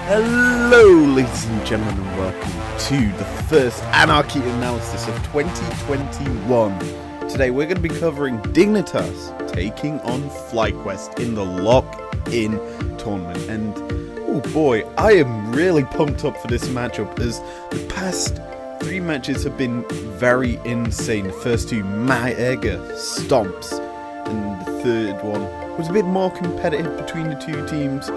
Hello ladies and gentlemen, and welcome to the first Anarchy analysis of 2021. Today we're going to be covering Dignitas taking on FlyQuest in the lock-in tournament. And oh boy, I am really pumped up for this matchup, as the past 3 matches have been very insane. The first 2 mega stomps, and the third one was a bit more competitive between the 2 teams.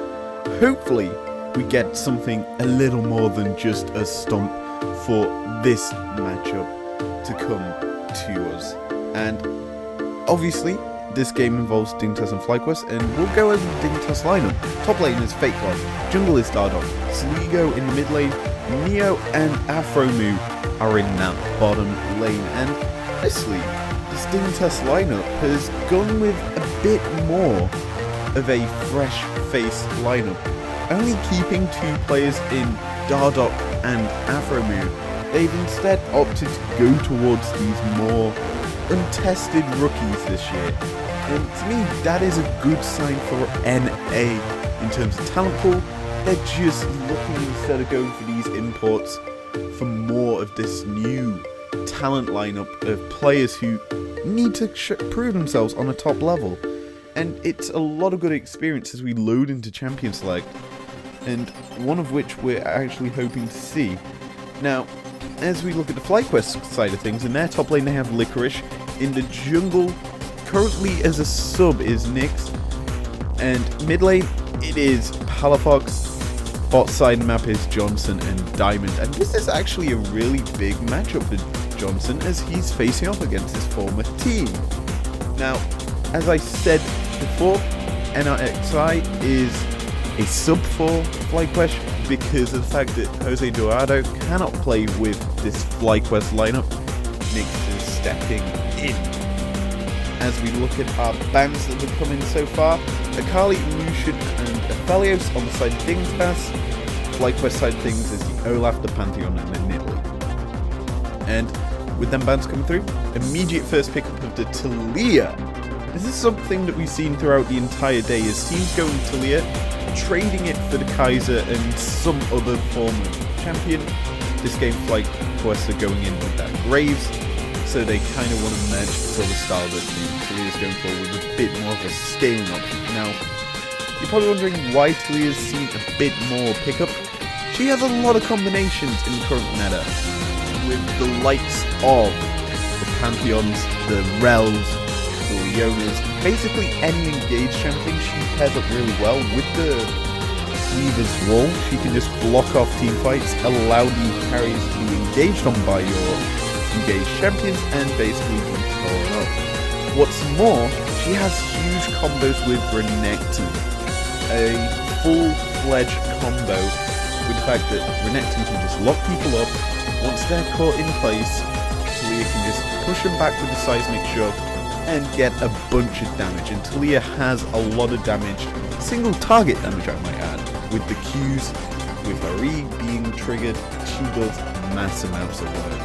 Hopefully we get something a little more than just a stomp for this matchup to come to us. And obviously this game involves Dignitas and FlyQuest, and we'll go over the Dignitas lineup. Top lane is Fake Loss, jungle is Dardoch, Sligo in the mid lane, Neo and Afromu are in that bottom lane. And honestly, this Dignitas lineup has gone with a bit more of a fresh face lineup, only keeping 2 players in Dardoch and Afromu. They've instead opted to go towards these more untested rookies this year. And to me, that is a good sign for NA in terms of talent pool. They're just looking, instead of going for these imports, for more of this new talent lineup of players who need to prove themselves on a top level. And it's a lot of good experience as we load into Champion Select, and one of which we're actually hoping to see. Now, as we look at the FlyQuest side of things, in their top lane they have Licorice. In the jungle, currently as a sub, is Nyx. And mid lane, it is Palafox. Bot side map is Johnson and Diamond. And this is actually a really big matchup for Johnson, as he's facing off against his former team. Now, as I said before, NRXI is a sub for FlyQuest because of the fact that Jose Dorado cannot play with this FlyQuest lineup. Nyx is stepping in. As we look at our bans that have come in so far, Akali, Lucian and Aphelios on the side of Dignitas. FlyQuest side of things is the Olaf, the Pantheon and the Nidalee. And with them bans coming through, immediate first pickup of the Talia. This is something that we've seen throughout the entire day, as teams going Talia, trading it for the Kaiser and some other form of champion. This game, FlyQuest are going in with that Graves, so they kind of want to match the sort of style that Talia's going for, with a bit more of a scaling option. Now, you're probably wondering why Talia's seen a bit more pickup. She has a lot of combinations in the current meta, with the likes of the Pantheons, the Rels, the Leonas, basically any engaged champion she pairs up really well. With the Weaver's Wall, she can just block off team fights, allow the carries to be engaged on by your engaged champions, and basically control them up. What's more, she has huge combos with Renekton, a full-fledged combo with the fact that Renekton can just lock people up. Once they're caught in place, Talia can just push them back with the seismic shove and get a bunch of damage. And Talia has a lot of damage, single target damage I might add, with the Qs, with her E being triggered. She does mass amounts of work.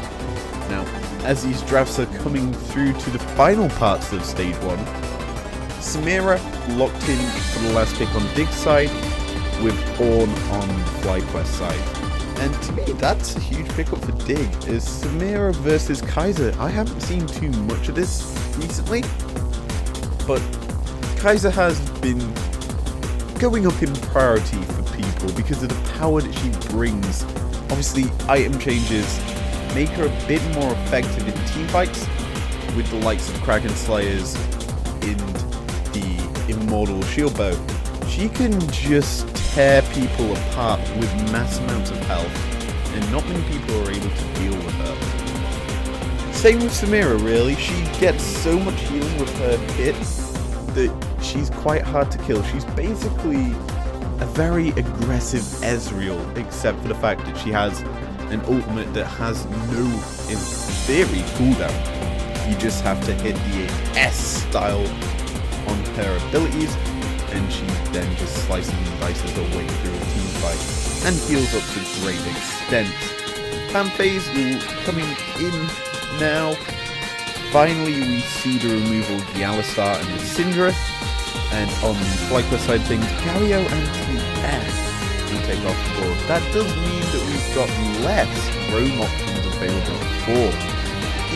Now, as these drafts are coming through to the final parts of stage 1, Samira locked in for the last pick on Dig's side, with Ornn on FlyQuest side. And to me, that's a huge pickup for Dig, is Samira versus Kaiser. I haven't seen too much of this recently, but Kaiser has been going up in priority for people because of the power that she brings. Obviously, item changes make her a bit more effective in teamfights, with the likes of Kraken Slayers and the Immortal Shield Bow. She can just tear people apart with mass amounts of health, and not many people are able to deal with her. Same with Samira, really. She gets so much healing with her hit that she's quite hard to kill. She's basically a very aggressive Ezreal, except for the fact that she has an ultimate that has no, in theory, cooldown. You just have to hit the S style on her abilities, and she then just slices and dices her way through a team fight and heals up to a great extent. fan phase coming in now. Finally, we see the removal of the Alistar and the Syndra. And on the FlyQuest side of things, Galio and TS will take off the board. That does mean that we've got less roam options available for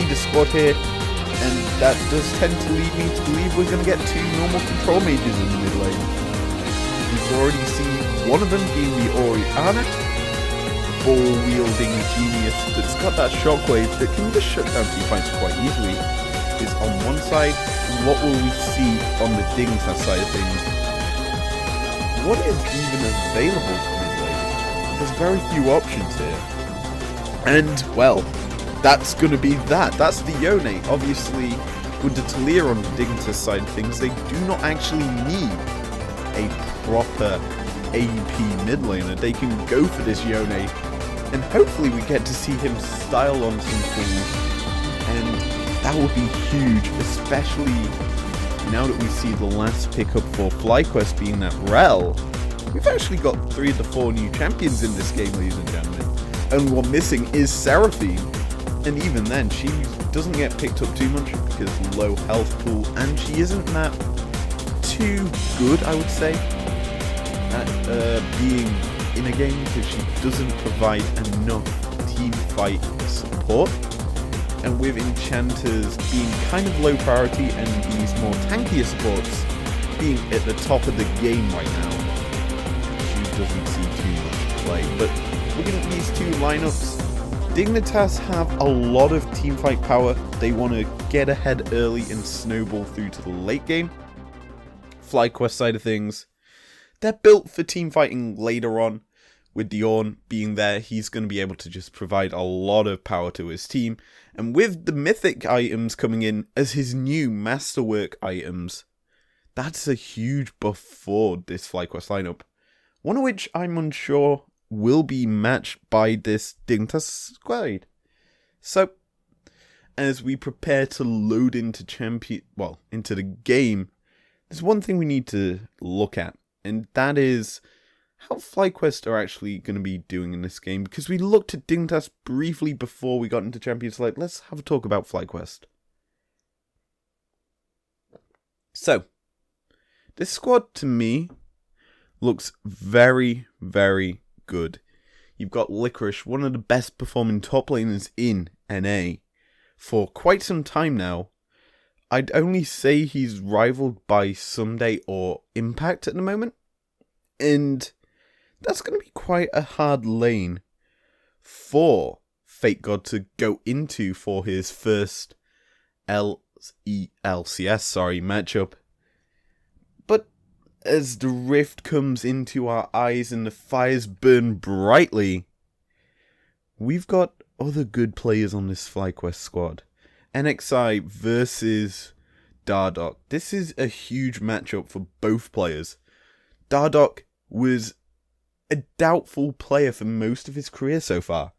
either squad here. And that does tend to lead me to believe we're going to get 2 normal control mages in the mid lane. We've already seen one of them being the Orianna, ball-wielding genius that's got that shockwave that can just shut down team fights quite easily. Is on one side. What will we see on the Dignitas side of things? What is even available for mid lane? There's very few options here. And, well, that's going to be that. That's the Yone. Obviously, with the Talia on the Dignitas side of things, they do not actually need a proper AP mid laner. They can go for this Yone, and hopefully we get to see him style on some fools, and that would be huge, especially now that we see the last pickup for FlyQuest being that Rel. We've actually got 3 of the 4 new champions in this game, ladies and gentlemen. Only one missing is Seraphine, and even then, she doesn't get picked up too much because low health pool, and she isn't that too good, I would say, at being in a game because she doesn't provide enough team fight support. And with enchanters being kind of low priority and these more tankier supports being at the top of the game right now, she doesn't see too much play. But looking at these 2 lineups, Dignitas have a lot of teamfight power. They want to get ahead early and snowball through to the late game. FlyQuest side of things, they're built for teamfighting later on. With Diorn being there, he's going to be able to just provide a lot of power to his team. And with the mythic items coming in as his new masterwork items, that's a huge buff for this FlyQuest lineup. One of which I'm unsure will be matched by this Dignitas squad. So, as we prepare to load into into the game, there's one thing we need to look at, and that is how FlyQuest are actually going to be doing in this game, because we looked at Dignitas briefly before we got into Champions League. Let's have a talk about FlyQuest. So, this squad to me looks very, very good. You've got Licorice, one of the best performing top laners in NA for quite some time now. I'd only say he's rivaled by Sunday or Impact at the moment. And that's going to be quite a hard lane for Fate God to go into for his first LCS matchup. But as the rift comes into our eyes and the fires burn brightly, we've got other good players on this FlyQuest squad. NXI versus Dardoch. This is a huge matchup for both players. Dardoch was a doubtful player for most of his career so far.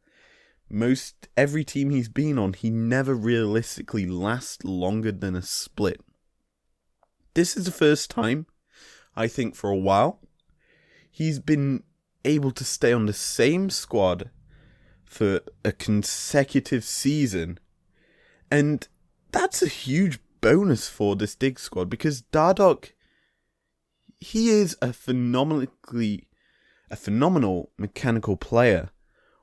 Every team he's been on, he never realistically lasts longer than a split. This is the first time, I think, for a while, he's been able to stay on the same squad for a consecutive season. And that's a huge bonus for this Dig squad, because Dardoch, he is a phenomenal mechanical player,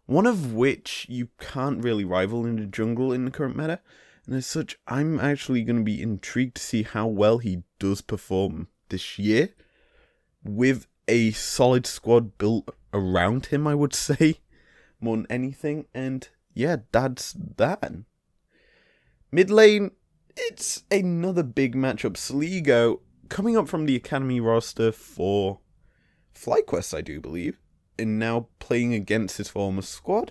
one of which you can't really rival in the jungle in the current meta. And as such, I'm actually going to be intrigued to see how well he does perform this year with a solid squad built around him, I would say, more than anything. And yeah, that's that. Mid lane, it's another big matchup. Sligo, coming up from the Academy roster for FlyQuest, I do believe, and now playing against his former squad.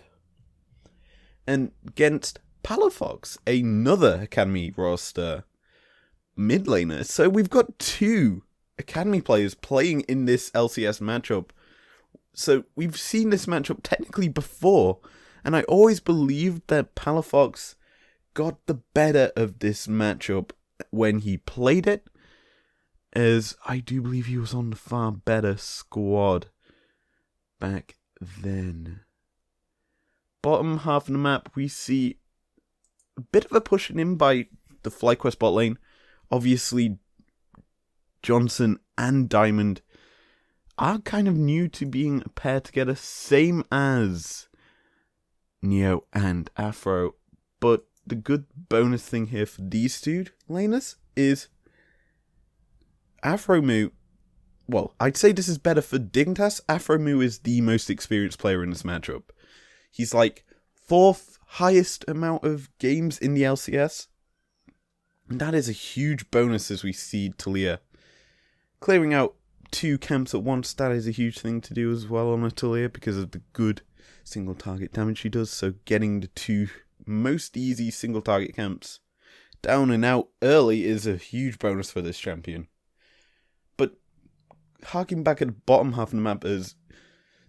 And against Palafox, another Academy roster mid laner. So we've got 2 Academy players playing in this LCS matchup. So we've seen this matchup technically before, and I always believed that Palafox got the better of this matchup when he played it, as I do believe he was on the far better squad back then. bottom half of the map, we see a bit of a pushing in by the FlyQuest bot lane. Obviously, Johnson and Diamond are kind of new to being paired together, same as Neo and Afro. But the good bonus thing here for these two laners is Afro well, I'd say this is better for Dignitas. Afro is the most experienced player in this matchup. He's like 4th highest amount of games in the LCS. And that is a huge bonus as we see Taliyah. Clearing out 2 camps at once, that is a huge thing to do as well on a Taliyah because of the good single target damage she does. So getting the 2 most easy single target camps down and out early is a huge bonus for this champion. But harking back at the bottom half of the map is,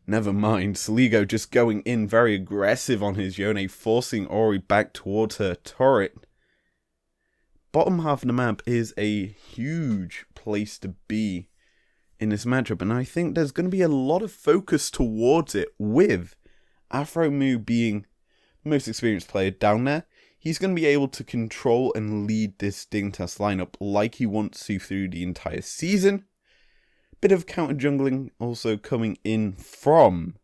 never mind, Saligo just going in very aggressive on his Yone, forcing Ori back towards her turret. Bottom half of the map is a huge place to be in this matchup, and I think there's going to be a lot of focus towards it with Afro being the most experienced player down there. He's going to be able to control and lead this Dignitas lineup like he wants to through the entire season. Bit of counter jungling also coming in from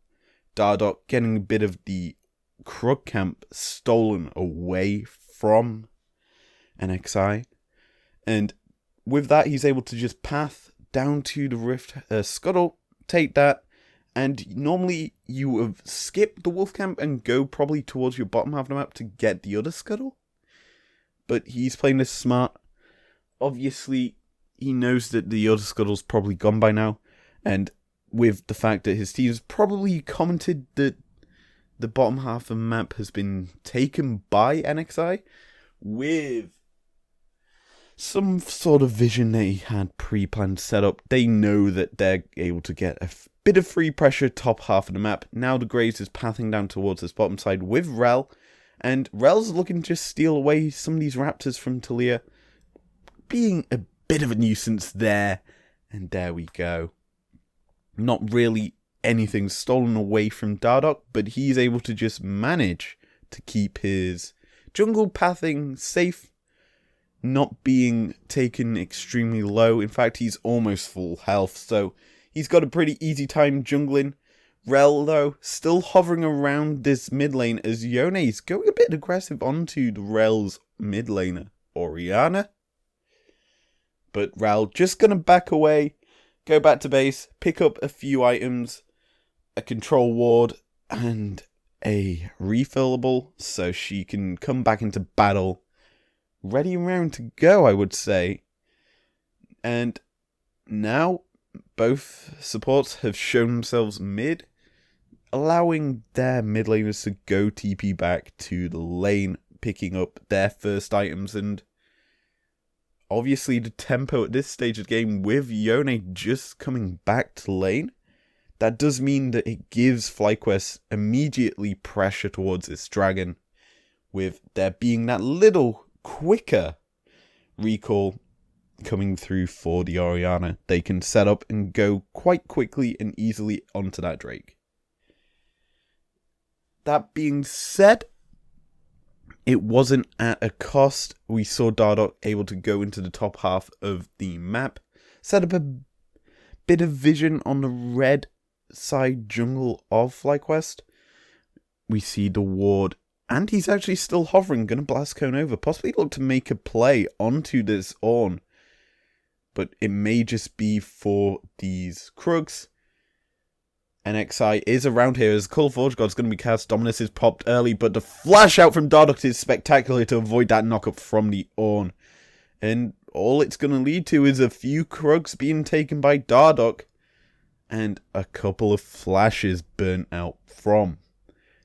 Dardoch, getting a bit of the Krug camp stolen away from NXI. And with that, he's able to just path down to the Rift Scuttle, take that, and normally you would have skipped the Wolf camp and go probably towards your bottom half of the map to get the other Scuttle. But he's playing this smart. Obviously, he knows that the other Scuttle's probably gone by now, and with the fact that his team's probably commented that the bottom half of the map has been taken by NXI, with some sort of vision they had pre-planned set up, they know that they're able to get a bit of free pressure top half of the map. Now the Graves is pathing down towards this bottom side with Rel, and Rel's looking to just steal away some of these Raptors from Taliyah, being a bit of a nuisance there, and there we go. Not really anything stolen away from Dardoch, but he's able to just manage to keep his jungle pathing safe, not being taken extremely low. In fact, he's almost full health, so he's got a pretty easy time jungling. Rel, though, still hovering around this mid lane as Yone's going a bit aggressive onto the Rel's mid laner, Orianna. But Rel just going to back away, go back to base, pick up a few items, a control ward, and a refillable, so she can come back into battle ready and round to go, I would say. And now both supports have shown themselves mid, allowing their mid laners to go TP back to the lane, picking up their first items. And obviously the tempo at this stage of the game with Yone just coming back to lane, that does mean that it gives FlyQuest immediately pressure towards this dragon, with there being that little quicker recall coming through for the Orianna. They can set up and go quite quickly and easily onto that Drake. That being said, it wasn't at a cost. We saw Dardoch able to go into the top half of the map, set up a bit of vision on the red side jungle of FlyQuest. We see the ward, and he's actually still hovering, going to blast cone over, possibly look to make a play onto this Ornn. But it may just be for these Krugs. NXI is around here as Call Forge God's going to be cast. Dominus is popped early, but the flash out from Dardoch is spectacular to avoid that knockup from the Ornn. And all it's going to lead to is a few Krugs being taken by Dardoch, and a couple of flashes burnt out from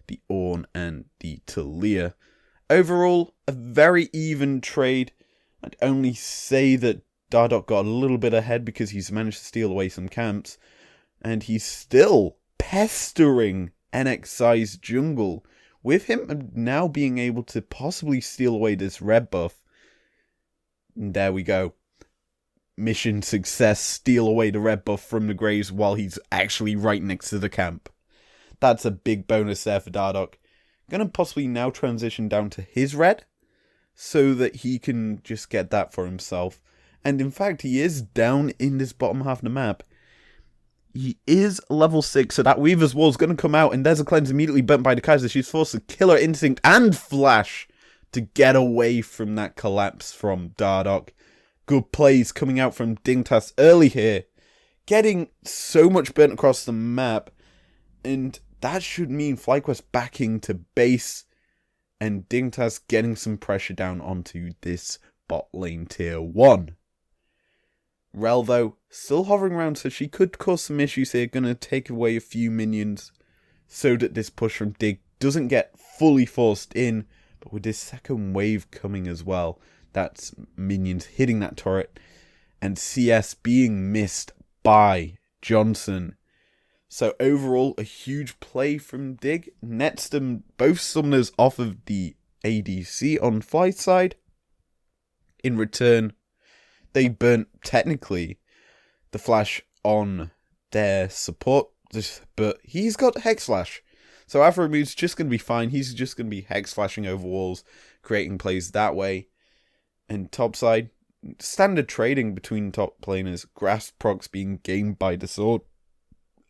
the Ornn and the Taliyah. Overall, a very even trade. I'd only say that Dardoch got a little bit ahead because he's managed to steal away some camps, and he's still pestering NXI's jungle, with him now being able to possibly steal away this red buff. And there we go. Mission success, steal away the red buff from the Graves while he's actually right next to the camp. That's a big bonus there for Dardoch. Going to possibly now transition down to his red, so that he can just get that for himself. And in fact, he is down in this bottom half of the map. He is level 6, so that Weaver's Wall is going to come out, and there's a cleanse immediately burnt by the Kaiser. She's forced to Killer Instinct and Flash to get away from that collapse from Dardoch. Good plays coming out from Dignitas early here, getting so much burnt across the map, and that should mean FlyQuest backing to base, and Dignitas getting some pressure down onto this bot lane tier 1. Rel, though, still hovering around, so she could cause some issues here. Gonna take away a few minions so that this push from Dig doesn't get fully forced in. But with this second wave coming as well, that's minions hitting that turret, and CS being missed by Johnson. So overall, a huge play from Dig. Nets them both summoners off of the ADC on Fly's side. In return, they burnt, technically, the Flash on their support. But he's got Hex Slash. So Afromood's just going to be fine. He's just going to be Hex Slashing over walls, creating plays that way. And topside, standard trading between top laners. Grasp procs being gained by the sword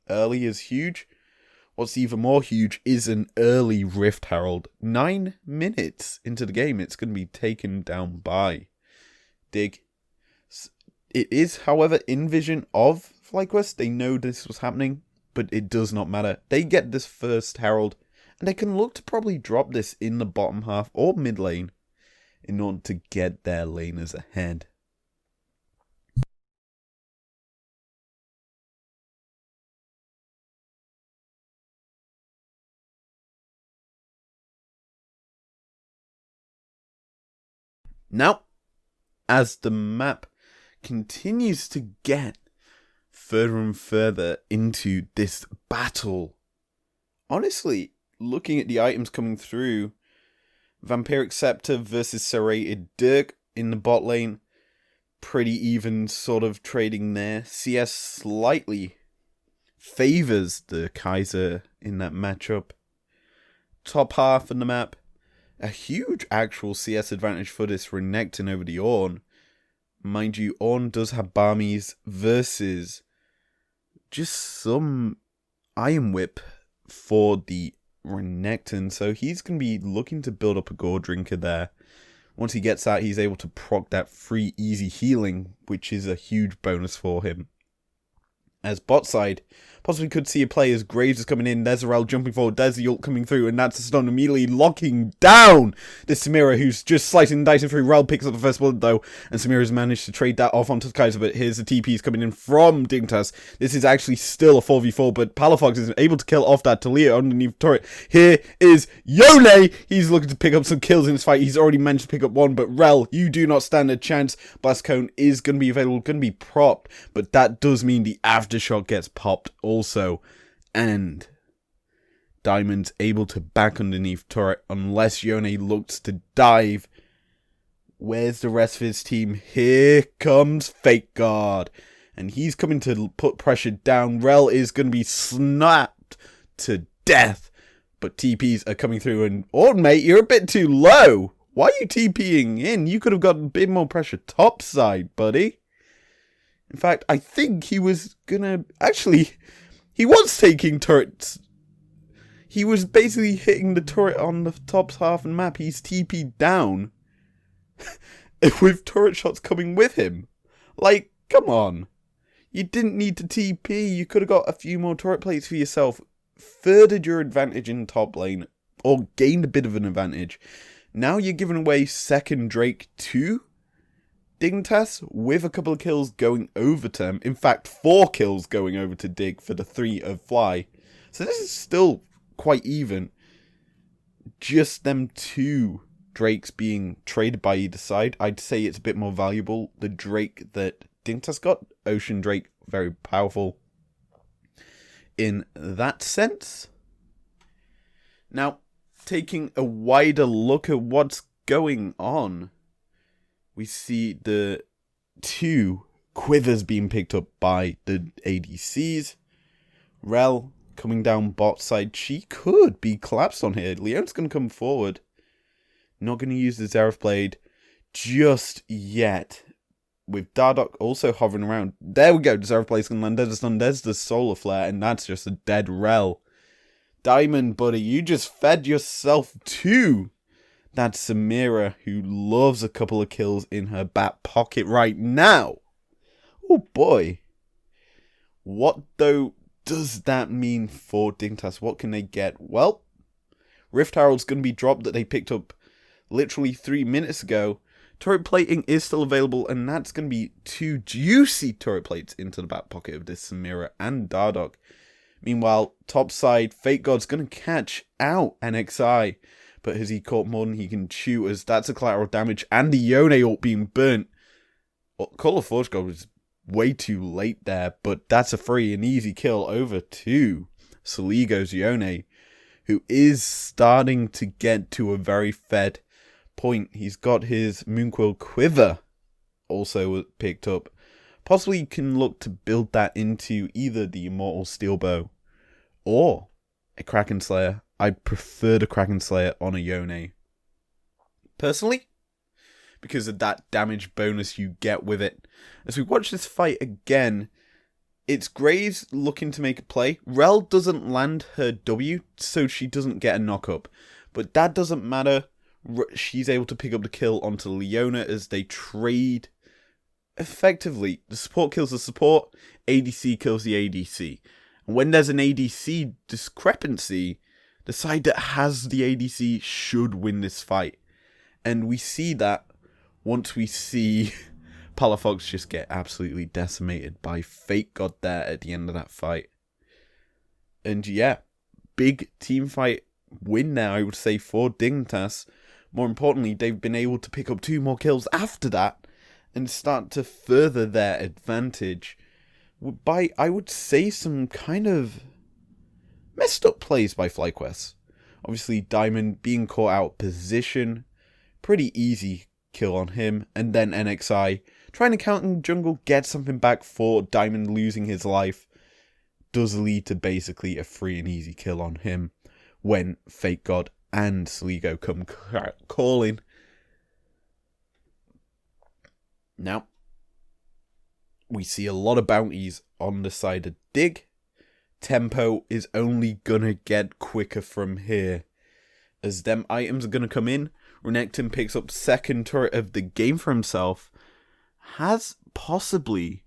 early is huge. What's even more huge is an early Rift Herald. 9 minutes into the game, it's going to be taken down by Dig. It is, however, in vision of FlyQuest. They know this was happening, but it does not matter. They get this first Herald, and they can look to probably drop this in the bottom half or mid lane in order to get their laners ahead. Now, as the map continues to get further and further into this battle, honestly, looking at the items coming through, Vampiric Scepter versus Serrated Dirk in the bot lane, pretty even sort of trading there. CS slightly favors the Kaiser in that matchup. Top half of the map, a huge actual CS advantage for this Renekton over the Ornn. Mind you, Ornn does have Barmies versus just some Iron Whip for the Renekton. So he's going to be looking to build up a Gore Drinker there. Once he gets that, he's able to proc that free easy healing, which is a huge bonus for him. As bot side, possibly could see a play as Graves is coming in. There's Rel jumping forward. There's the ult coming through. And that's a stun immediately locking down this Samira, who's just slicing and dicing through. Rel picks up the first bullet, though. And Samira's managed to trade that off onto the Kaiser. But here's the TPs coming in from Dignitas. This is actually still a 4v4. But Palafox is able to kill off that Talia underneath the turret. Here is Yone. He's looking to pick up some kills in this fight. He's already managed to pick up one. But Rel, you do not stand a chance. Blast Cone is going to be available. Going to be propped. But that does mean the aftershock gets popped also. And Diamond's able to back underneath turret unless Yone looks to dive. Where's the rest of his team? Here comes Fake Guard. And he's coming to put pressure down. Rel is going to be snapped to death. But TPs are coming through. And Ornn, mate, you're a bit too low. Why are you TPing in? You could have got a bit more pressure topside, buddy. In fact, I think he was gonna... Actually, he was taking turrets. He was basically hitting the turret on the top half of the map. He's TP'd down. With turret shots coming with him. Like, come on. You didn't need to TP. You could have got a few more turret plates for yourself. Furthered your advantage in top lane. Or gained a bit of an advantage. Now you're giving away second Drake to Dignitas with a couple of kills going over to him. In fact, 4 kills going over to Dig for the 3 of Fly. So this is still quite even. Just them 2 Drakes being traded by either side. I'd say it's a bit more valuable. The Drake that Dignitas got, Ocean Drake, very powerful in that sense. Now, taking a wider look at what's going on, we see the 2 quivers being picked up by the ADCs. Rel coming down bot side. She could be collapsed on here. Leona's going to come forward. Not going to use the Xerath Blade just yet. With Dardoch also hovering around. There we go. The Xerath Blade's going to land. There's the stun. There's the Solar Flare. And that's just a dead Rel. Diamond, buddy. You just fed yourself to that Samira, who loves a couple of kills in her back pocket right now. Oh boy. What, though, does that mean for Dignitas? What can they get? Well, Rift Herald's going to be dropped that they picked up literally 3 minutes ago. Turret plating is still available, and that's going to be 2 juicy turret plates into the back pocket of this Samira and Dardoch. Meanwhile, top side, Fate God's going to catch out NXI, but has he caught more than he can chew, as that's a collateral damage, and the Yone ult being burnt. Well, Call of Forge God was way too late there, but that's a free and easy kill over to Soligo's Yone, who is starting to get to a very fed point. He's got his Moonquill Quiver also picked up. Possibly you can look to build that into either the Immortal Steel Bow or a Kraken Slayer. I'd prefer the Kraken Slayer on a Yone personally, because of that damage bonus you get with it. As we watch this fight again, it's Graves looking to make a play. Rel doesn't land her W, so she doesn't get a knock-up. But that doesn't matter. She's able to pick up the kill onto Leona as they trade. Effectively, the support kills the support, ADC kills the ADC. And when there's an ADC discrepancy, the side that has the ADC should win this fight. And we see that once we see Palafox just get absolutely decimated by Fate God there at the end of that fight. And yeah, big team fight win there, I would say, for Dignitas. More importantly, they've been able to pick up 2 more kills after that and start to further their advantage by, I would say, some kind of messed up plays by FlyQuest. Obviously, Diamond being caught out of position, pretty easy kill on him, and then NXI trying to counter jungle, get something back for Diamond losing his life, does lead to basically a free and easy kill on him when Fate God and Soligo come calling. Now, we see a lot of bounties on the side of Dig. Tempo is only gonna get quicker from here, as them items are gonna come in. Renekton picks up second turret of the game for himself. Has possibly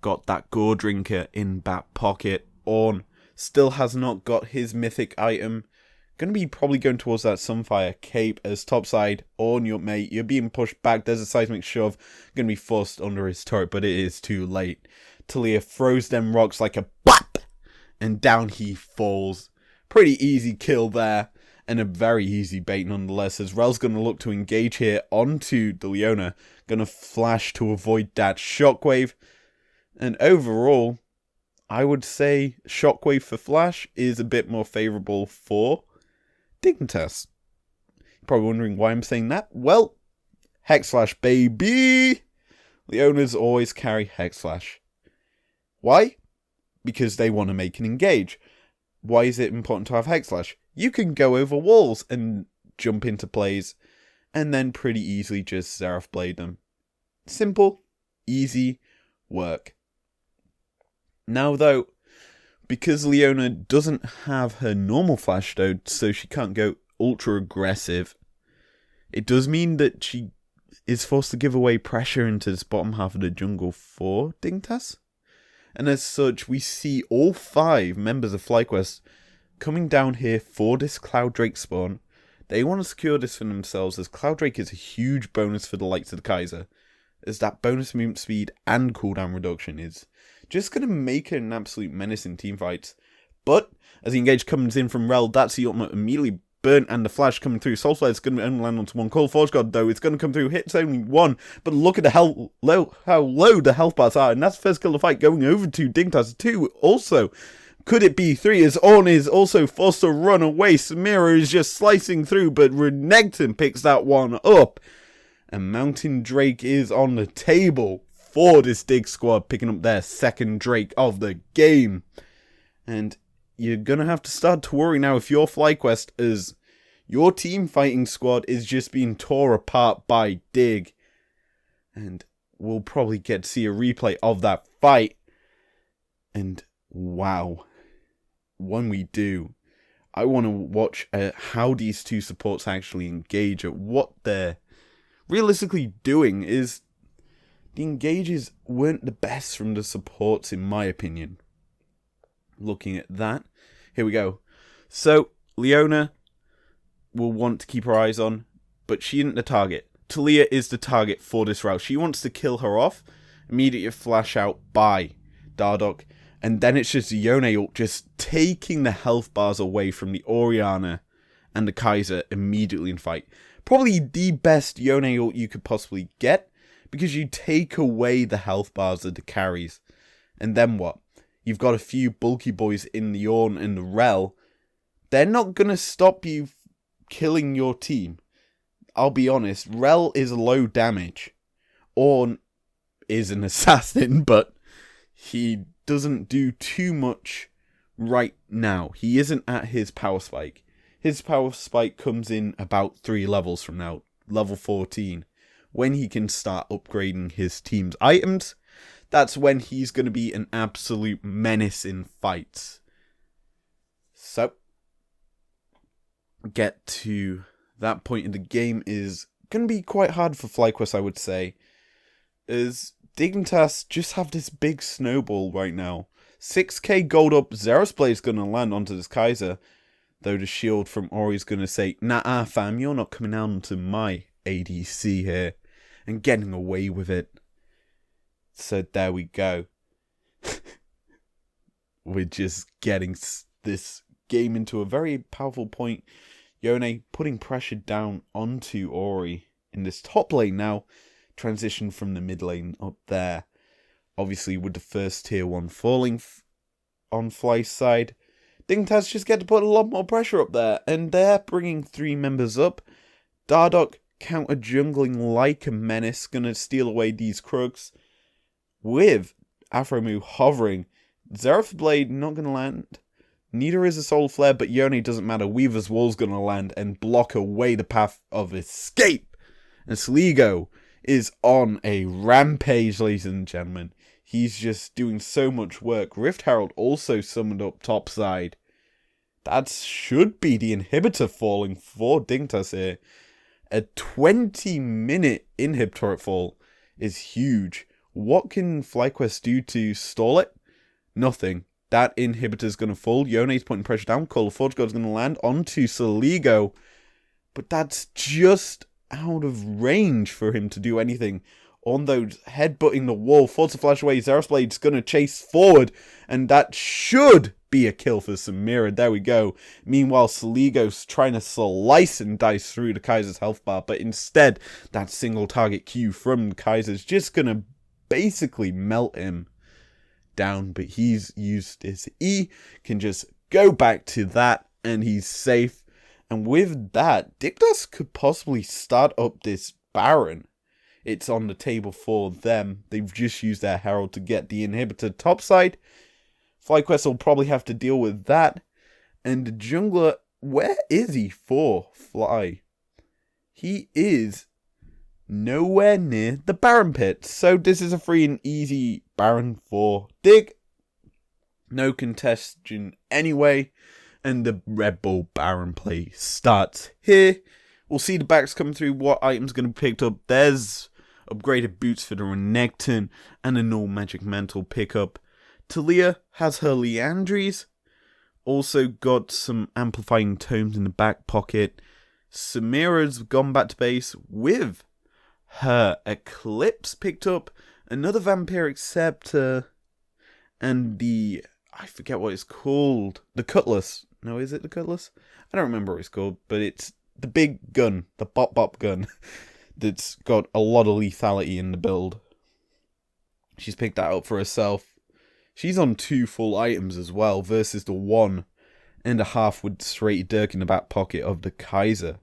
got that Gore Drinker in back pocket. Ornn still has not got his mythic item. Going to be probably going towards that Sunfire Cape as topside. Ornn, your mate, you're being pushed back. There's a seismic shove. Going to be forced under his turret, but it is too late. Talia throws them rocks like a BAP! And down he falls. Pretty easy kill there. And a very easy bait nonetheless, as Rel's going to look to engage here onto the Leona. Going to flash to avoid that shockwave. And overall, I would say shockwave for flash is a bit more favourable for Dignitas. You're probably wondering why I'm saying that. Well, Hex Slash, baby! Leonas always carry Hex Slash. Why? Because they want to make an engage. Why is it important to have Hex Slash? You can go over walls and jump into plays, and then pretty easily just Xerath Blade them. Simple, easy work. Now though, because Leona doesn't have her normal flash though, so she can't go ultra aggressive, it does mean that she is forced to give away pressure into this bottom half of the jungle for Dignitas. And as such, we see all 5 members of FlyQuest coming down here for this Cloud Drake spawn. They want to secure this for themselves, as Cloud Drake is a huge bonus for the likes of the Kaiser, as that bonus movement speed and cooldown reduction is just going to make it an absolute menace in teamfights. But as the engage comes in from Rel, that's the ultimate immediately burnt, and the flash coming through. Soul Flare is going to only land onto 1. Call Forge God though, it's going to come through, hits only 1, but look at how low the health bars are, and that's the first kill of the fight going over to Dignitas. 2 also. Could it be 3, as Ornn is also forced to run away? Samira is just slicing through, but Renekton picks that one up. And Mountain Drake is on the table for this Dig squad, picking up their second Drake of the game. And you're going to have to start to worry now if your FlyQuest is... Your team fighting squad is just being tore apart by Dig. And we'll probably get to see a replay of that fight. And wow. When we do, I want to watch how these two supports actually engage at what they're realistically doing. Is the engages weren't the best from the supports, in my opinion. Looking at that. Here we go. So, Leona will want to keep her eyes on, but she isn't the target. Talia is the target for this route. She wants to kill her off. Immediate flash out by Dardoch. And then it's just Yone ult just taking the health bars away from the Orianna and the Kaiser immediately in fight. Probably the best Yone ult you could possibly get, because you take away the health bars of the carries. And then what? You've got a few bulky boys in the Ornn and the Rel. They're not going to stop you killing your team. I'll be honest, Rel is low damage. Ornn is an assassin, but he doesn't do too much right now. He isn't at his power spike. His power spike comes in about 3 levels from now, level 14, when he can start upgrading his team's items. That's when he's going to be an absolute menace in fights. So, get to that point in the game is going to be quite hard for FlyQuest, I would say, as Dignitas just have this big snowball right now. 6k gold up, Xerath's Blade is going to land onto this Kaiser, though the shield from Ori is going to say, nah fam, you're not coming out onto my ADC here, and getting away with it. So there we go. We're just getting this game into a very powerful point. Yone putting pressure down onto Ori in this top lane now. Transition from the mid lane up there. Obviously with the first tier 1 falling on Fly's side. Dignitas just get to put a lot more pressure up there. And they're bringing 3 members up. Dardoch counter jungling like a menace. Gonna steal away these Krugs. With Aphromoo hovering. Xerath's Blade not gonna land. Neither is a Soul Flare, but Yone doesn't matter. Weaver's Wall's gonna land and block away the path of escape. And Sligo is on a rampage, ladies and gentlemen. He's just doing so much work. Rift Herald also summoned up top side. That should be the inhibitor falling for Dignitas here. A 20-minute inhib turret fall is huge. What can FlyQuest do to stall it? Nothing. That inhibitor's going to fall. Yone's putting pressure down. Call of Forge God's going to land onto Soligo. But that's just out of range for him to do anything. On those headbutting the wall. Forza flash away. Xerath's Blade's going to chase forward. And that should be a kill for Samira. There we go. Meanwhile, Soligo's trying to slice and dice through the Kaiser's health bar. But instead, that single target Q from Kaiser's just going to basically melt him down, but he's used his E, can just go back to that, and he's safe. And with that, Dignitas could possibly start up this Baron. It's on the table for them. They've just used their Herald to get the inhibitor topside. FlyQuest will probably have to deal with that. And the jungler, where is he for Fly? He is nowhere near the Baron pit. So this is a free and easy Baron for Dig. No contestation anyway. And the Red Bull Baron play starts here. We'll see the backs come through. What items going to be picked up? There's upgraded boots for the Renekton and a null magic mantle pickup. Talia has her Liandry's. Also got some amplifying tomes in the back pocket. Samira's gone back to base with her Eclipse picked up, another Vampiric Scepter, and the, I forget what it's called, the Cutlass. No, is it the Cutlass? I don't remember what it's called, but it's the big gun, the bop gun, that's got a lot of lethality in the build. She's picked that up for herself. She's on 2 full items as well, versus the 1.5 with straight Dirk in the back pocket of the Kaiser.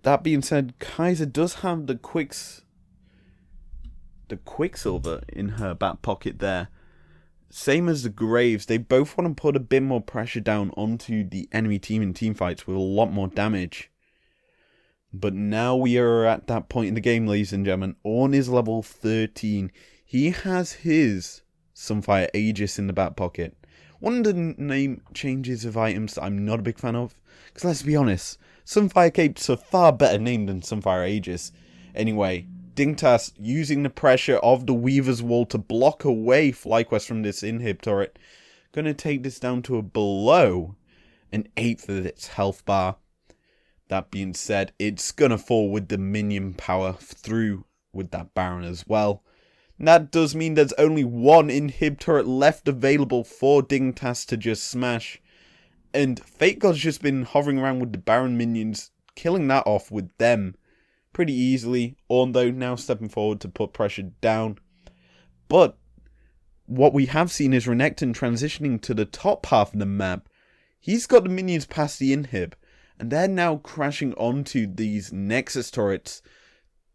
That being said, Kaiser does have the Quicksilver in her back pocket there. same as the Graves, they both want to put a bit more pressure down onto the enemy team in team fights with a lot more damage. But now we are at that point in the game, ladies and gentlemen. Ornn is level 13. He has his Sunfire Aegis in the back pocket. One of the name changes of items that I'm not a big fan of. Because let's be honest, Sunfire Cape's a far better name than Sunfire Aegis. Anyway, Dignitas using the pressure of the Weaver's Wall to block away FlyQuest from this inhib turret. Going to take this down to a below an 1/8 of its health bar. That being said, it's going to fall with the minion power through with that Baron as well. And that does mean there's only one inhib turret left available for Dignitas to just smash. And Fate God's just been hovering around with the Baron minions, killing that off with them pretty easily. Ornn though now stepping forward to put pressure down. But what we have seen is Renekton transitioning to the top half of the map. He's got the minions past the inhib. And they're now crashing onto these Nexus turrets.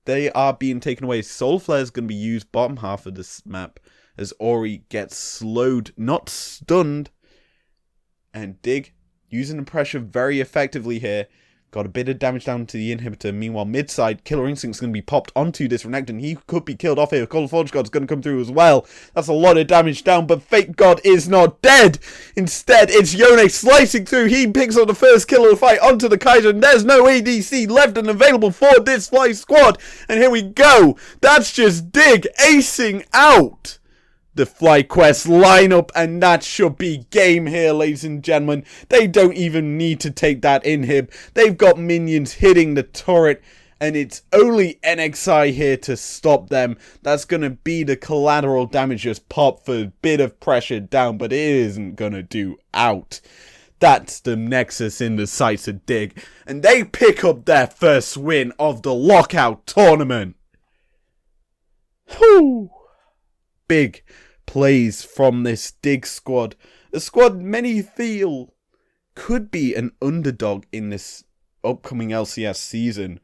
They are being taken away. Soul Flare is going to be used bottom half of this map as Ori gets slowed, not stunned. And Dig, using the pressure very effectively here. Got a bit of damage down to the inhibitor. Meanwhile, mid-side, Killer Instinct's going to be popped onto this Renekton. He could be killed off here. Call of Forge God's going to come through as well. That's a lot of damage down, but Fate God is not dead. Instead, it's Yone slicing through. He picks up the first kill of the fight onto the Kaiser, and there's no ADC left and available for this Fly squad. And here we go. That's just Dig acing out the FlyQuest lineup, and that should be game here, ladies and gentlemen. They don't even need to take that inhib. They've got minions hitting the turret, and it's only NXI here to stop them. That's going to be the collateral damage, just pop for a bit of pressure down, but it isn't going to do out. That's the Nexus in the sights of Dig, and they pick up their first win of the lockout tournament. Whew. Big plays from this Dig squad. A squad many feel could be an underdog in this upcoming LCS season.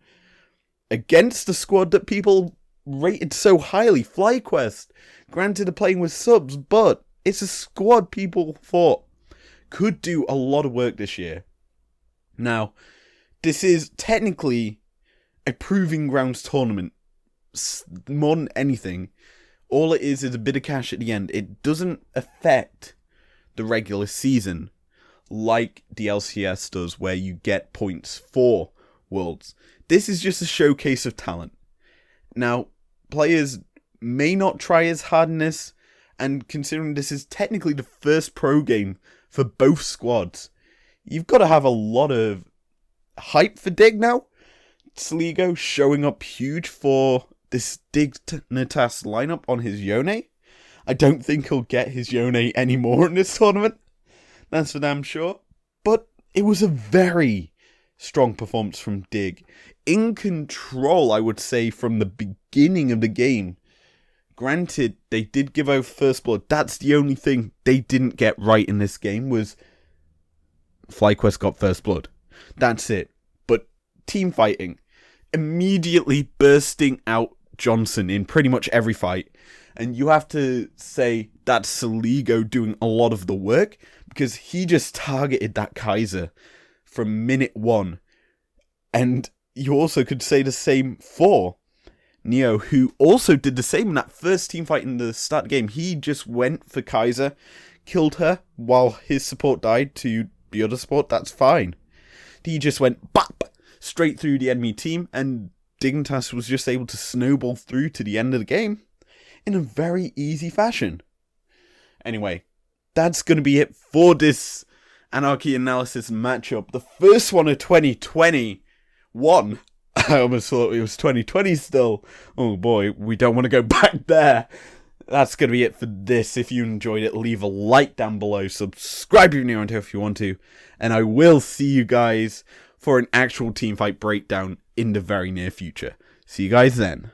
Against the squad that people rated so highly, FlyQuest. Granted, they're playing with subs, but it's a squad people thought could do a lot of work this year. Now, this is technically a proving grounds tournament. More than anything, all it is a bit of cash at the end. It doesn't affect the regular season like the LCS does, where you get points for Worlds. This is just a showcase of talent. Now, players may not try as hard in this, and considering this is technically the first pro game for both squads, you've got to have a lot of hype for Dig now. Sligo showing up huge for this Dignitas lineup on his Yone. I don't think he'll get his Yone anymore in this tournament. That's for damn sure. But it was a very strong performance from Dig. In control, I would say, from the beginning of the game. Granted, they did give out first blood. That's the only thing they didn't get right in this game, was FlyQuest got first blood. That's it. But team fighting, immediately bursting out Johnson in pretty much every fight. And you have to say that's Saligo doing a lot of the work, because he just targeted that Kaiser from minute one. And you also could say the same for Neo, who also did the same in that first team fight in the start of the game. He just went for Kaiser, killed her while his support died to the other support. That's fine. He just went bop straight through the enemy team, and Dignitas was just able to snowball through to the end of the game in a very easy fashion. Anyway, that's going to be it for this Anarchy Analysis matchup. The first one of 2021. I almost thought it was 2020 still. Oh boy, we don't want to go back there. That's going to be it for this. If you enjoyed it, leave a like down below. Subscribe if you're new around here if you want to. And I will see you guys for an actual teamfight breakdown in the very near future. See you guys then.